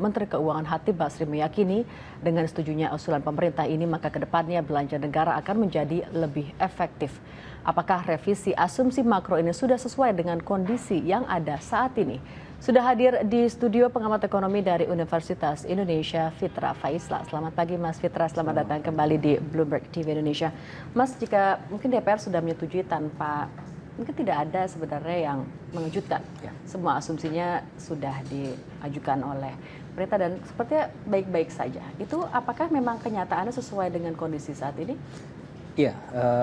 Menteri Keuangan Chatib Basri meyakini dengan setujunya usulan pemerintah ini maka kedepannya belanja negara akan menjadi lebih efektif. Apakah revisi asumsi makro ini sudah sesuai dengan kondisi yang ada saat ini? Sudah hadir di studio pengamat ekonomi dari Universitas Indonesia, Fitra Faisla. Selamat pagi Mas Fitra, selamat datang kembali di Bloomberg TV Indonesia. Mas, jika mungkin DPR sudah menyetujui tanpa, mungkin tidak ada sebenarnya yang mengejutkan. Ya. Semua asumsinya sudah diajukan oleh pemerintah dan sepertinya baik-baik saja. Itu apakah memang kenyataannya sesuai dengan kondisi saat ini? Iya,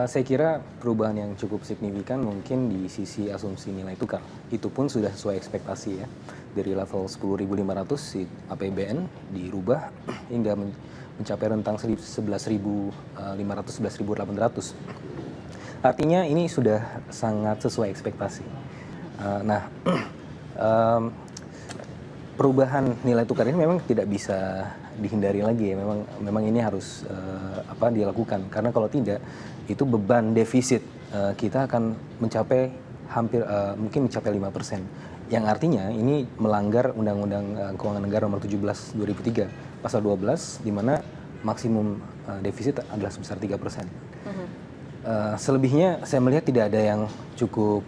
saya kira perubahan yang cukup signifikan mungkin di sisi asumsi nilai tukar. Itu pun sudah sesuai ekspektasi ya. Dari level 10.500 si APBN dirubah hingga mencapai rentang 11.500, 11.800. Artinya ini sudah sangat sesuai ekspektasi. Perubahan nilai tukar ini memang tidak bisa dihindari lagi ya. Memang ini harus dilakukan karena kalau tidak itu beban defisit kita akan mencapai mungkin mencapai 5%. Yang artinya ini melanggar Undang-Undang Keuangan Negara Nomor 17 2003 Pasal 12 di mana maksimum defisit adalah sebesar 3%. Selebihnya saya melihat tidak ada yang cukup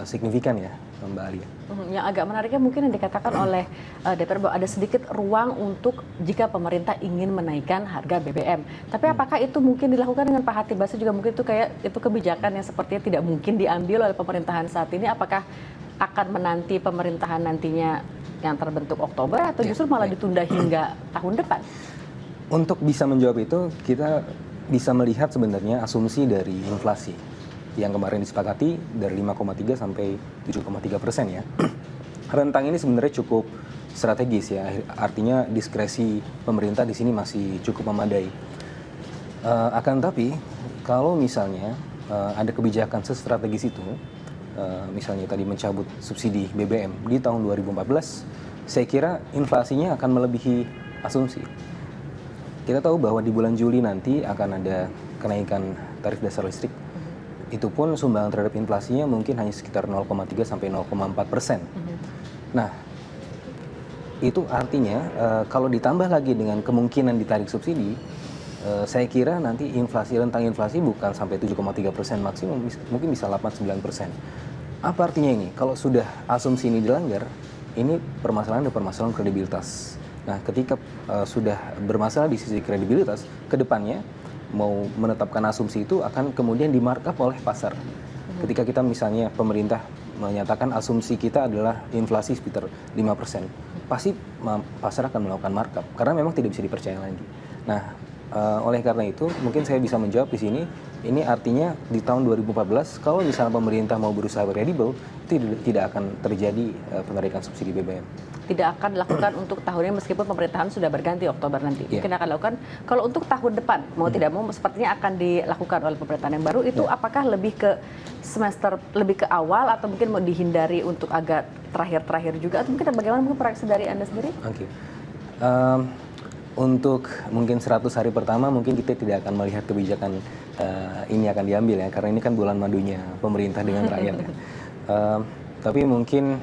signifikan ya, Mbak Alia. Yang agak menariknya mungkin yang dikatakan oleh DPR bahwa ada sedikit ruang untuk jika pemerintah ingin menaikkan harga BBM. Tapi apakah itu mungkin dilakukan dengan Pak Chatib Basri juga mungkin itu kebijakan yang sepertinya tidak mungkin diambil oleh pemerintahan saat ini? Apakah akan menanti pemerintahan nantinya yang terbentuk Oktober atau justru malah ditunda hingga tahun depan? Untuk bisa menjawab itu kita bisa melihat sebenarnya asumsi dari inflasi yang kemarin disepakati dari 5,3 sampai 7,3% ya. Rentang ini sebenarnya cukup strategis ya, artinya diskresi pemerintah di sini masih cukup memadai. Akan tapi kalau misalnya ada kebijakan sestrategis itu, misalnya tadi mencabut subsidi BBM di tahun 2014, saya kira inflasinya akan melebihi asumsi. Kita tahu bahwa di bulan Juli nanti akan ada kenaikan tarif dasar listrik. Itu pun sumbangan terhadap inflasinya mungkin hanya sekitar 0,3 sampai 0,4%. Nah, itu artinya kalau ditambah lagi dengan kemungkinan ditarik subsidi, saya kira nanti rentang inflasi bukan sampai 7,3% maksimum, mungkin bisa 8-9%. Apa artinya ini? Kalau sudah asumsi ini dilanggar, ini permasalahan kredibilitas. Nah, ketika sudah bermasalah di sisi kredibilitas, ke depannya mau menetapkan asumsi itu akan kemudian di-markup oleh pasar. Ketika kita misalnya pemerintah menyatakan asumsi kita adalah inflasi sekitar 5%, pasti pasar akan melakukan markup karena memang tidak bisa dipercaya lagi. Nah, oleh karena itu mungkin saya bisa menjawab di sini, ini artinya di tahun 2014 kalau misalnya pemerintah mau berusaha kredibel, tidak akan terjadi penarikan subsidi BBM. Tidak akan dilakukan untuk tahun ini meskipun pemerintahan sudah berganti Oktober nanti. Mungkin akan dilakukan kalau untuk tahun depan mau tidak mau sepertinya akan dilakukan oleh pemerintahan yang baru itu apakah lebih ke semester lebih ke awal atau mungkin mau dihindari untuk agak terakhir juga atau mungkin bagaimana mungkin proyeksi dari Anda sendiri? Oke. Untuk mungkin 100 hari pertama mungkin kita tidak akan melihat kebijakan ini akan diambil ya karena ini kan bulan madunya pemerintah dengan rakyat ya. Tapi mungkin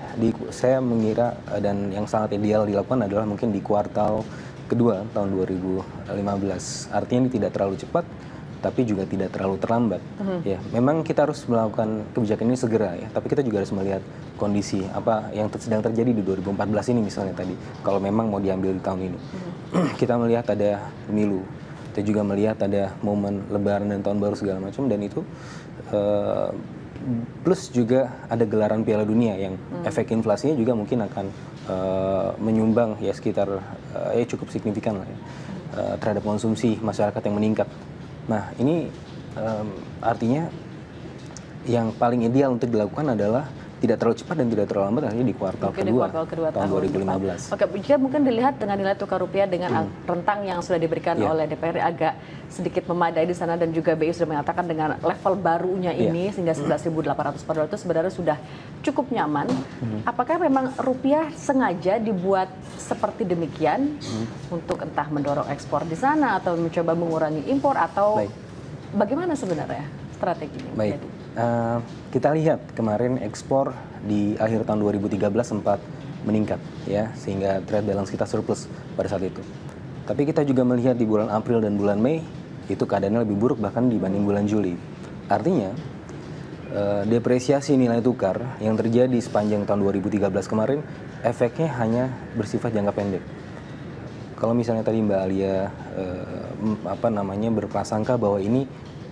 saya mengira dan yang sangat ideal dilakukan adalah mungkin di kuartal kedua tahun 2015. Artinya ini tidak terlalu cepat, tapi juga tidak terlalu terlambat. Ya, memang kita harus melakukan kebijakan ini segera ya. Tapi kita juga harus melihat kondisi apa yang sedang terjadi di 2014 ini misalnya tadi. Kalau memang mau diambil di tahun ini, kita melihat ada pemilu, kita juga melihat ada momen Lebaran dan Tahun Baru segala macam dan itu. Plus juga ada gelaran Piala Dunia yang efek inflasinya juga mungkin akan menyumbang ya sekitar cukup signifikan lah ya, terhadap konsumsi masyarakat yang meningkat. Nah ini artinya yang paling ideal untuk dilakukan adalah tidak terlalu cepat dan tidak terlalu lambat hanya di kuartal kedua tahun 2015. Oke, jika mungkin dilihat dengan nilai tukar rupiah dengan rentang yang sudah diberikan oleh DPR agak sedikit memadai di sana dan juga BI sudah mengatakan dengan level barunya ini sehingga 11.800 per dolar itu sebenarnya sudah cukup nyaman. Apakah memang rupiah sengaja dibuat seperti demikian untuk entah mendorong ekspor di sana atau mencoba mengurangi impor atau bagaimana sebenarnya strateginya? Baik. Kita lihat kemarin ekspor di akhir tahun 2013 sempat meningkat ya, sehingga trade balance kita surplus pada saat itu. Tapi kita juga melihat di bulan April dan bulan Mei itu keadaannya lebih buruk bahkan dibanding bulan Juli. Artinya depresiasi nilai tukar yang terjadi sepanjang tahun 2013 kemarin efeknya hanya bersifat jangka pendek. Kalau misalnya tadi Mbak Alia berprasangka bahwa ini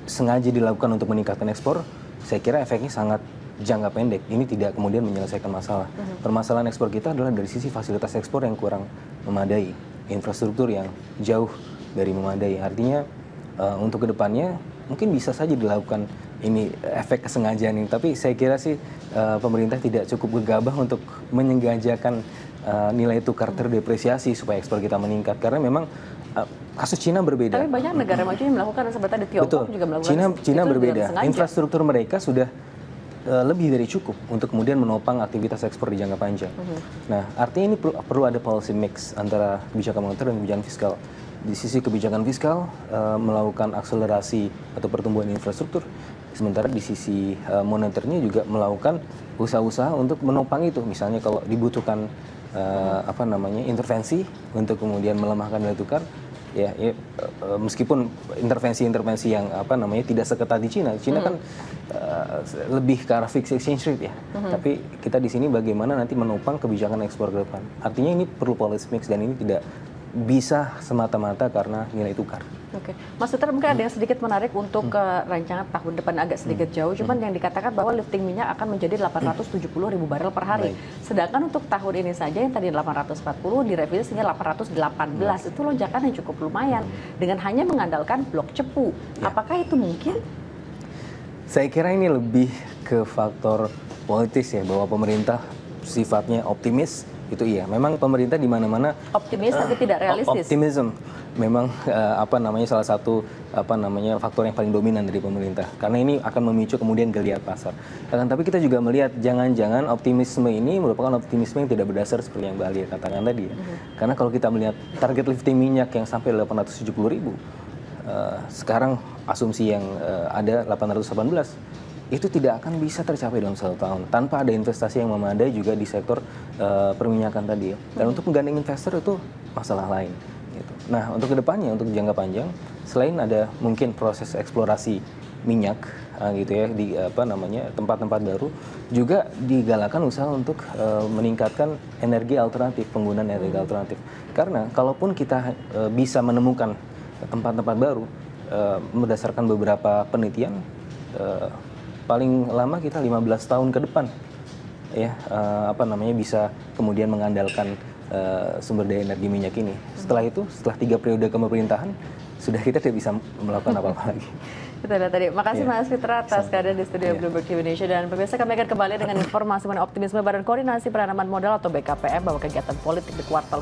sengaja dilakukan untuk meningkatkan ekspor, saya kira efeknya sangat jangka pendek. Ini tidak kemudian menyelesaikan masalah. Permasalahan ekspor kita adalah dari sisi fasilitas ekspor yang kurang memadai, infrastruktur yang jauh dari memadai. Artinya untuk kedepannya mungkin bisa saja dilakukan ini efek kesengajaan ini, tapi saya kira sih pemerintah tidak cukup gegabah untuk menyengajakan nilai tukar terdepresiasi supaya ekspor kita meningkat, karena memang kasus Cina berbeda. Tapi banyak negara maju yang melakukan seperti di Tiongkok juga melakukan. Cina berbeda. Infrastruktur mereka sudah lebih dari cukup untuk kemudian menopang aktivitas ekspor di jangka panjang. Nah, artinya ini perlu ada policy mix antara kebijakan moneter dan kebijakan fiskal. Di sisi kebijakan fiskal melakukan akselerasi atau pertumbuhan infrastruktur, sementara di sisi moneternya juga melakukan usaha-usaha untuk menopang itu. Misalnya kalau dibutuhkan intervensi untuk kemudian melemahkan nilai tukar, meskipun intervensi yang tidak seketat di Cina. Cina kan lebih ke arah fixed exchange rate ya. Tapi kita di sini bagaimana nanti menopang kebijakan ekspor ke depan. Artinya ini perlu policy mix dan ini tidak bisa semata-mata karena nilai tukar. Oke, Mas Sutra, mungkin ada yang sedikit menarik untuk rancangan tahun depan agak sedikit jauh, cuman yang dikatakan bahwa lifting minyak akan menjadi 870.000 barel per hari. Sedangkan untuk tahun ini saja yang tadi 840 direvisi sehingga 818. Itu lonjakan yang cukup lumayan dengan hanya mengandalkan blok cepu. Apakah itu mungkin? Saya kira ini lebih ke faktor politis ya, bahwa pemerintah sifatnya optimis. Itu iya, memang pemerintah di mana-mana optimis tapi tidak realistis. Optimism memang salah satu faktor yang paling dominan dari pemerintah, karena ini akan memicu kemudian geliat pasar. Tapi kita juga melihat jangan-jangan optimisme ini merupakan optimisme yang tidak berdasar seperti yang Mbak Alia katakan tadi ya. Karena kalau kita melihat target lifting minyak yang sampai 870.000, sekarang asumsi yang ada 818, itu tidak akan bisa tercapai dalam 1 tahun tanpa ada investasi yang memadai juga di sektor perminyakan tadi ya. Dan untuk menggandeng investor itu masalah lain gitu. Nah, untuk kedepannya, untuk jangka panjang, selain ada mungkin proses eksplorasi minyak gitu ya di tempat-tempat baru, juga digalakan usaha untuk meningkatkan energi alternatif, penggunaan energi alternatif. Karena kalaupun kita bisa menemukan tempat-tempat baru berdasarkan beberapa penelitian, paling lama kita 15 tahun ke depan ya bisa kemudian mengandalkan sumber daya energi minyak ini. Setelah itu, setelah 3 periode kepemerintahan, sudah kita tidak bisa melakukan apa-apa lagi. Itu ada tadi. Makasih Mas Fitra atas kehadiran di studio Bloomberg Indonesia, dan pemirsa, kami akan kembali dengan informasi mengenai optimisme Badan Koordinasi Penanaman Modal atau BKPM bahwa kegiatan politik di kuartal